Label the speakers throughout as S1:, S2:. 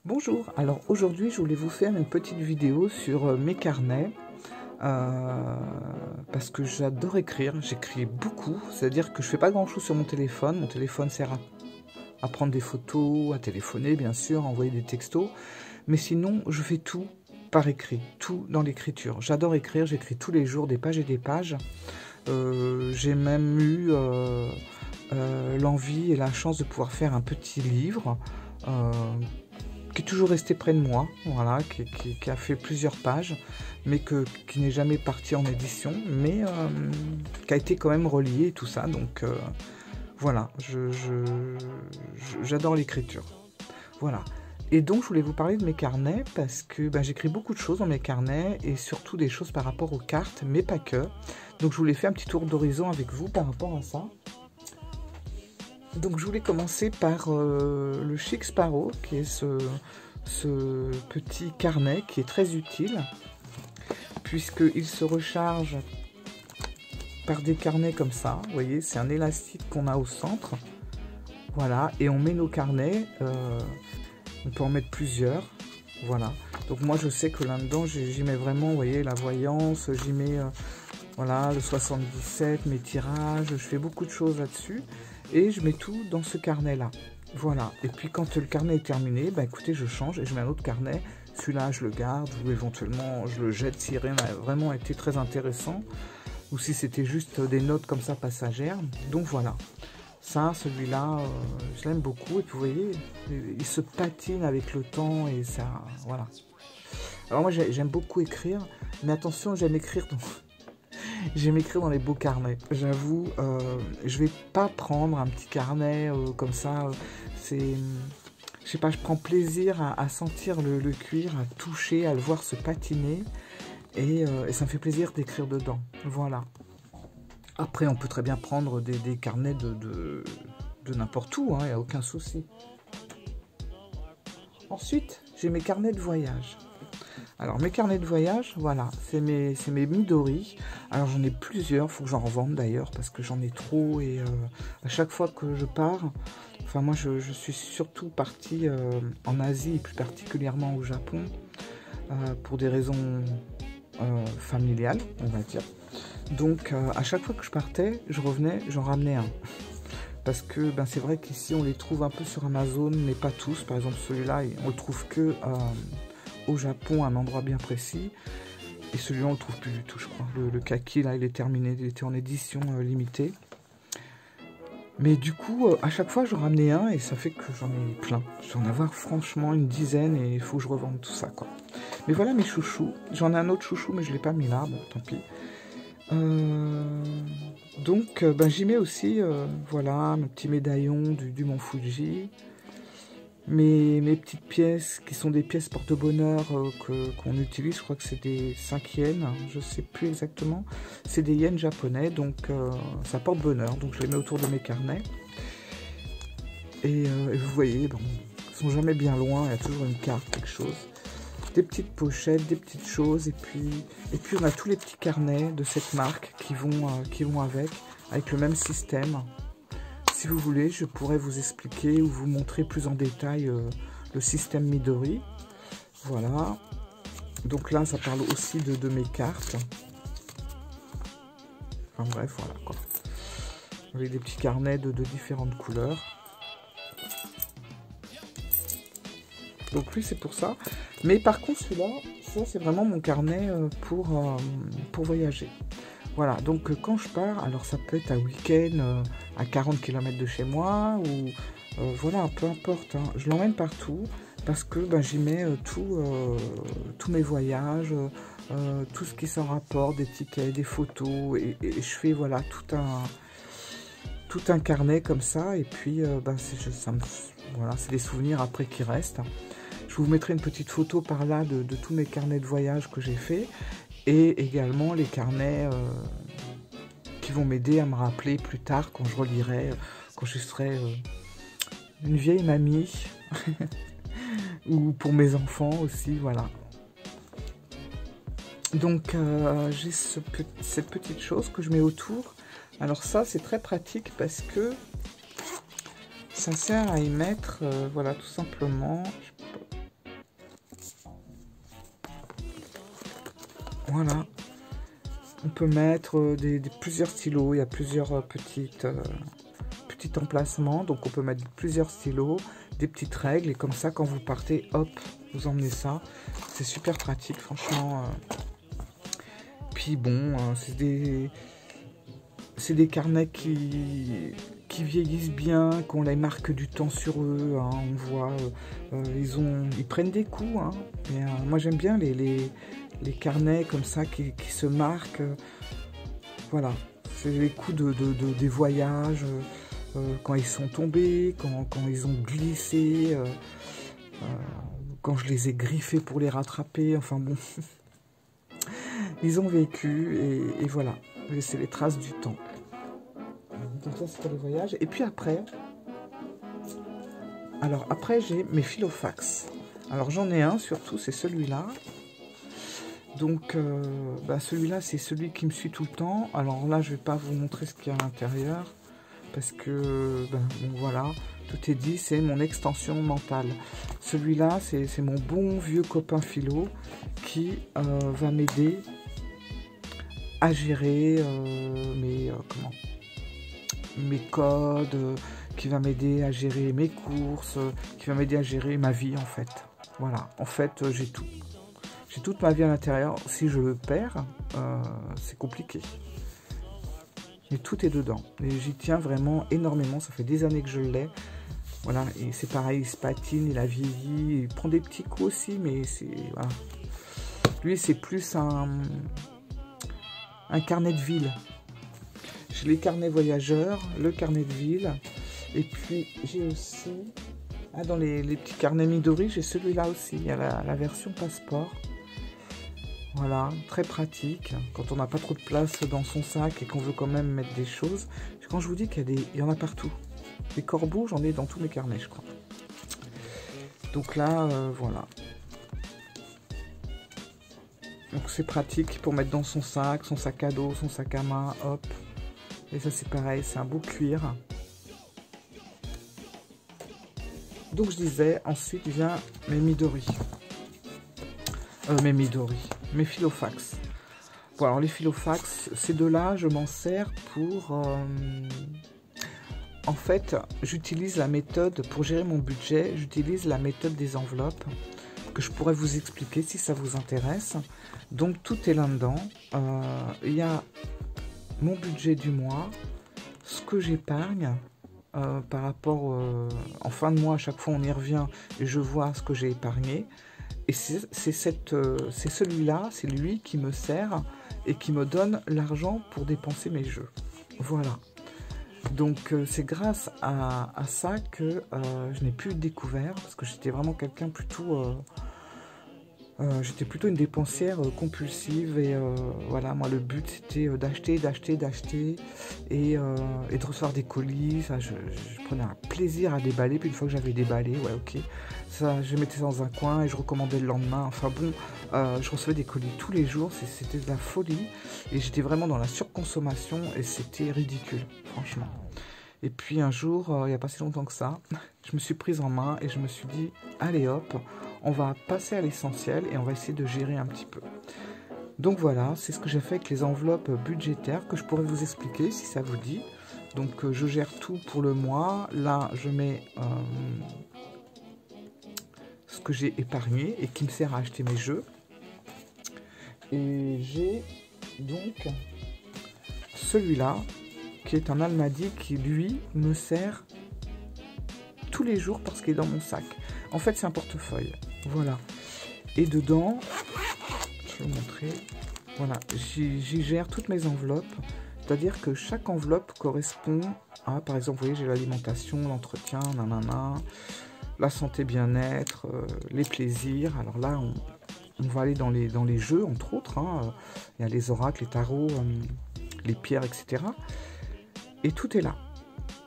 S1: Bonjour, alors aujourd'hui je voulais vous faire une petite vidéo sur mes carnets parce que j'adore écrire, j'écris beaucoup, c'est-à-dire que je fais pas grand chose sur mon téléphone sert à prendre des photos, à téléphoner bien sûr, à envoyer des textos, mais sinon je fais tout par écrit, tout dans l'écriture. J'adore écrire, j'écris tous les jours des pages et des pages. J'ai même eu l'envie et la chance de pouvoir faire un petit livre qui est toujours resté près de moi, voilà, qui a fait plusieurs pages, mais qui n'est jamais parti en édition, mais qui a été quand même relié et tout ça, donc voilà, j'adore l'écriture, voilà. Et donc je voulais vous parler de mes carnets, parce que j'écris beaucoup de choses dans mes carnets, et surtout des choses par rapport aux cartes, mais pas que. Donc je voulais faire un petit tour d'horizon avec vous par rapport à ça. Donc je voulais commencer par le Chic Sparrow, qui est ce petit carnet qui est très utile, puisqu'il se recharge par des carnets comme ça. Vous voyez, c'est un élastique qu'on a au centre. Voilà, et on met nos carnets, on peut en mettre plusieurs. Voilà, donc moi je sais que là-dedans j'y mets vraiment, vous voyez, la voyance, j'y mets voilà, le 77, mes tirages, je fais beaucoup de choses là-dessus. Et je mets tout dans ce carnet-là. Voilà. Et puis quand le carnet est terminé, écoutez, je change et je mets un autre carnet. Celui-là, je le garde ou éventuellement je le jette si rien n'a vraiment été très intéressant. Ou si c'était juste des notes comme ça passagères. Donc voilà. Ça, celui-là, je l'aime beaucoup. Et puis vous voyez, il se patine avec le temps et ça, voilà. Alors moi, j'aime beaucoup écrire. Mais attention, j'aime écrire dans les beaux carnets. J'avoue, je vais pas prendre un petit carnet comme ça. Je sais pas, je prends plaisir à sentir le cuir, à toucher, à le voir se patiner. Et ça me fait plaisir d'écrire dedans. Voilà. Après, on peut très bien prendre des carnets de n'importe où, il n'y a aucun souci. Ensuite, j'ai mes carnets de voyage. Alors mes carnets de voyage, voilà, c'est mes Midori. Alors j'en ai plusieurs, il faut que j'en revende d'ailleurs parce que j'en ai trop et à chaque fois que je pars, enfin moi je suis surtout partie en Asie et plus particulièrement au Japon pour des raisons familiales, on va dire. Donc à chaque fois que je partais, je revenais, j'en ramenais un. Parce que c'est vrai qu'ici on les trouve un peu sur Amazon, mais pas tous. Par exemple celui-là, on le trouve que au Japon, à un endroit bien précis, et celui-là on le trouve plus du tout, je crois. Le kaki là, il est terminé, il était en édition limitée. Mais du coup, à chaque fois, j'en ramenais un et ça fait que j'en ai plein. Je vais en avoir franchement une dizaine et il faut que je revende tout ça, quoi. Mais voilà mes chouchous. J'en ai un autre chouchou, mais je l'ai pas mis là, bon, tant pis. Donc, j'y mets aussi, voilà, mes petits médaillons du Mont Fuji. Mes petites pièces qui sont des pièces porte-bonheur qu'on utilise, je crois que c'est des 5 yens, je sais plus exactement, c'est des yens japonais, donc ça porte bonheur, donc je les mets autour de mes carnets. Et vous voyez, bon, ils sont jamais bien loin, il y a toujours une carte, quelque chose. Des petites pochettes, des petites choses, et puis on a tous les petits carnets de cette marque qui vont avec le même système. Si vous voulez, je pourrais vous expliquer ou vous montrer plus en détail le système Midori. Voilà. Donc là, ça parle aussi de mes cartes. Enfin bref, voilà quoi. Avec des petits carnets de différentes couleurs. Donc lui, c'est pour ça. Mais par contre, celui-là, ça c'est vraiment mon carnet pour voyager. Voilà, donc quand je pars, alors ça peut être un week-end à 40 km de chez moi, ou voilà, peu importe, hein, je l'emmène partout, parce que j'y mets tous mes voyages, tout ce qui s'en rapporte, des tickets, des photos, et je fais voilà tout un carnet comme ça, et puis voilà, c'est des souvenirs après qui restent. Je vous mettrai une petite photo par là de tous mes carnets de voyage que j'ai fait. Et également les carnets qui vont m'aider à me rappeler plus tard quand je relirai, quand je serai une vieille mamie, ou pour mes enfants aussi, voilà. Donc j'ai cette petite chose que je mets autour. Alors ça c'est très pratique parce que ça sert à y mettre, voilà, tout simplement, Voilà. On peut mettre plusieurs stylos. Il y a plusieurs petits emplacements. Donc on peut mettre plusieurs stylos, des petites règles. Et comme ça, quand vous partez, hop, vous emmenez ça. C'est super pratique, franchement. Puis bon, c'est des carnets qui vieillissent bien, qu'on les marque du temps sur eux. Hein, on voit, ils prennent des coups. Hein, mais, moi, j'aime bien les carnets comme ça qui se marquent. Voilà, c'est les coups des voyages, quand ils sont tombés, quand ils ont glissé, quand je les ai griffés pour les rattraper. Enfin bon, ils ont vécu et voilà, c'est les traces du temps. Donc ça, c'est pour les voyages. Et puis après, j'ai mes filofax. Alors j'en ai un surtout, c'est celui-là. Donc celui-là, c'est celui qui me suit tout le temps. Alors là, je vais pas vous montrer ce qu'il y a à l'intérieur parce que bon, voilà, tout est dit, c'est mon extension mentale. Celui-là, c'est mon bon vieux copain philo qui va m'aider à gérer mes codes, qui va m'aider à gérer mes courses, qui va m'aider à gérer ma vie en fait. Voilà, en fait, j'ai tout. J'ai toute ma vie à l'intérieur. Si je le perds, c'est compliqué. Mais tout est dedans. Et j'y tiens vraiment énormément. Ça fait des années que je l'ai. Voilà, et c'est pareil, il se patine, il a vieilli. Il prend des petits coups aussi, mais c'est... Voilà. Lui, c'est plus un carnet de ville. J'ai les carnets voyageurs, le carnet de ville. Et puis, j'ai aussi... dans les petits carnets Midori, j'ai celui-là aussi. Il y a la version passeport. Voilà, très pratique. Quand on n'a pas trop de place dans son sac et qu'on veut quand même mettre des choses. Quand je vous dis qu'il y en a partout. Des corbeaux, j'en ai dans tous mes carnets, je crois. Donc là, voilà. Donc c'est pratique pour mettre dans son sac à dos, son sac à main, hop. Et ça c'est pareil, c'est un beau cuir. Donc je disais, ensuite vient mes Midori. Mes filofax. Bon alors les filofax, ces deux-là, je m'en sers pour... En fait, j'utilise la méthode, pour gérer mon budget, j'utilise la méthode des enveloppes, que je pourrais vous expliquer si ça vous intéresse. Donc tout est là-dedans. Il y a mon budget du mois, ce que j'épargne, par rapport... en fin de mois, à chaque fois on y revient et je vois ce que j'ai épargné. Et c'est celui-là, c'est lui qui me sert et qui me donne l'argent pour dépenser mes jeux. Voilà. Donc c'est grâce à ça que je n'ai plus découvert, parce que j'étais vraiment quelqu'un plutôt... j'étais plutôt une dépensière compulsive et voilà, moi le but c'était d'acheter et de recevoir des colis. Ça, je prenais un plaisir à déballer, puis une fois que j'avais déballé, ouais ok, ça je mettais ça dans un coin et je recommandais le lendemain. Enfin bon, je recevais des colis tous les jours, c'était de la folie et j'étais vraiment dans la surconsommation et c'était ridicule, franchement. Et puis un jour, il n'y a pas si longtemps que ça, je me suis prise en main et je me suis dit, allez hop, on va passer à l'essentiel et on va essayer de gérer un petit peu. Donc voilà, c'est ce que j'ai fait avec les enveloppes budgétaires que je pourrais vous expliquer si ça vous dit. Donc je gère tout pour le mois. Là, je mets ce que j'ai épargné et qui me sert à acheter mes jeux. Et j'ai donc celui-là qui est un Almadi qui, lui, me sert tous les jours parce qu'il est dans mon sac. En fait, c'est un portefeuille. Voilà. Et dedans, je vais vous montrer. Voilà, j'y gère toutes mes enveloppes. C'est-à-dire que chaque enveloppe correspond à, par exemple, vous voyez, j'ai l'alimentation, l'entretien, nanana, la santé, bien-être, les plaisirs. Alors là, on va aller dans les jeux, entre autres. Hein. Il y a les oracles, les tarots, les pierres, etc. Et tout est là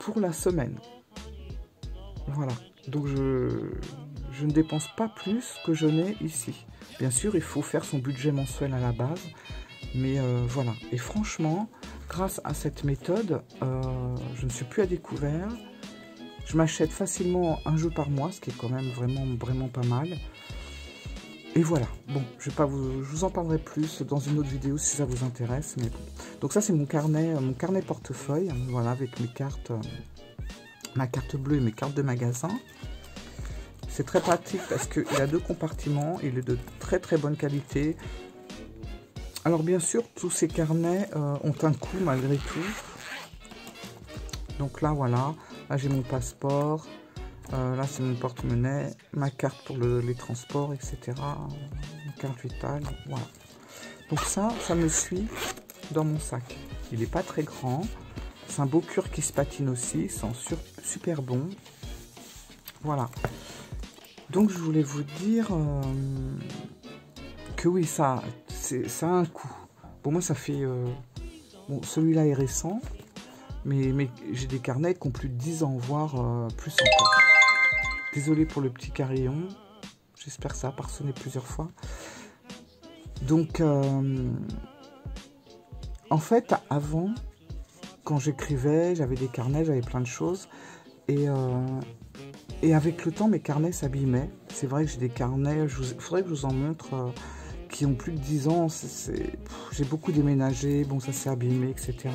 S1: pour la semaine. Voilà. Donc je ne dépense pas plus que je n'ai ici. Bien sûr, il faut faire son budget mensuel à la base. Mais voilà. Et franchement, grâce à cette méthode, je ne suis plus à découvert. Je m'achète facilement un jeu par mois, ce qui est quand même vraiment pas mal. Et voilà, bon, je vous en parlerai plus dans une autre vidéo si ça vous intéresse. Mais bon. Donc ça c'est mon carnet portefeuille, voilà, avec mes cartes, ma carte bleue et mes cartes de magasin. C'est très pratique parce qu'il a 2 compartiments, il est de très très bonne qualité. Alors bien sûr, tous ces carnets ont un coût malgré tout. Donc là voilà, là j'ai mon passeport. Là c'est mon porte-monnaie, ma carte pour les transports, etc. Une carte vitale, voilà. Donc ça me suit dans mon sac. Il n'est pas très grand. C'est un beau cuir qui se patine aussi, c'est super bon. Voilà. Donc je voulais vous dire que oui, ça a un coût. Pour moi ça fait... bon, celui-là est récent, mais j'ai des carnets qui ont plus de 10 ans, voire plus encore. Désolée pour le petit carillon. J'espère que ça a pas sonné plusieurs fois. Donc, en fait, avant, quand j'écrivais, j'avais des carnets, j'avais plein de choses. Et avec le temps, mes carnets s'abîmaient. C'est vrai que j'ai des carnets, il faudrait que je vous en montre, qui ont plus de 10 ans. J'ai beaucoup déménagé, bon, ça s'est abîmé, etc.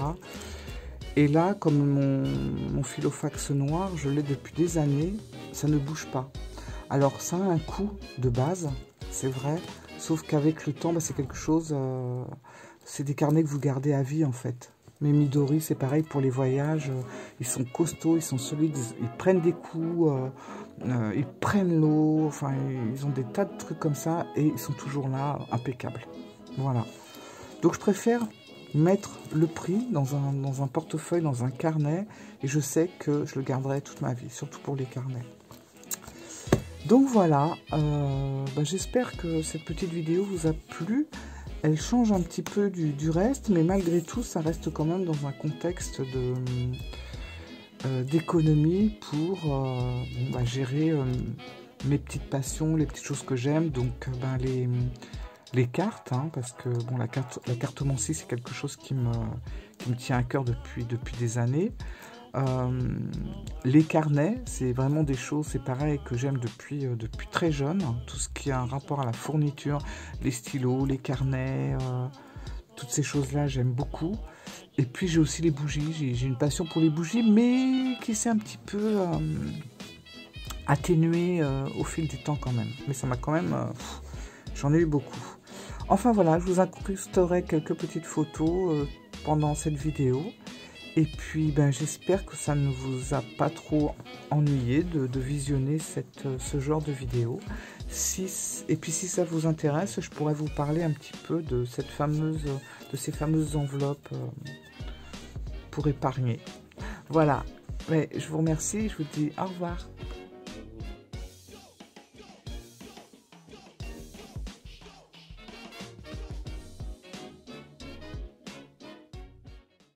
S1: Et là, comme mon filofax noir, je l'ai depuis des années, ça ne bouge pas. Alors, ça a un coût de base, c'est vrai, sauf qu'avec le temps, bah, c'est quelque chose... c'est des carnets que vous gardez à vie, en fait. Mes Midori, c'est pareil pour les voyages, ils sont costauds, ils sont solides, ils prennent des coups, ils prennent l'eau, enfin, ils ont des tas de trucs comme ça, et ils sont toujours là, impeccables. Voilà. Donc, je préfère mettre le prix dans un portefeuille, dans un carnet, et je sais que je le garderai toute ma vie, surtout pour les carnets. Donc voilà, j'espère que cette petite vidéo vous a plu. Elle change un petit peu du reste, mais malgré tout, ça reste quand même dans un contexte d'économie pour gérer mes petites passions, les petites choses que j'aime, donc les cartes, hein, parce que bon, la cartomancie, c'est quelque chose qui me tient à cœur depuis des années. Les carnets, c'est vraiment des choses, c'est pareil, que j'aime depuis très jeune. Tout ce qui a un rapport à la fourniture, les stylos, les carnets, toutes ces choses-là, j'aime beaucoup. Et puis j'ai aussi les bougies, j'ai une passion pour les bougies, mais qui s'est un petit peu atténuée au fil du temps quand même. Mais ça m'a quand même... j'en ai eu beaucoup. Enfin voilà, je vous incrusterai quelques petites photos pendant cette vidéo. Et puis j'espère que ça ne vous a pas trop ennuyé de visionner ce genre de vidéo. Et puis si ça vous intéresse, je pourrais vous parler un petit peu de ces fameuses enveloppes pour épargner. Voilà, mais je vous remercie, je vous dis au revoir.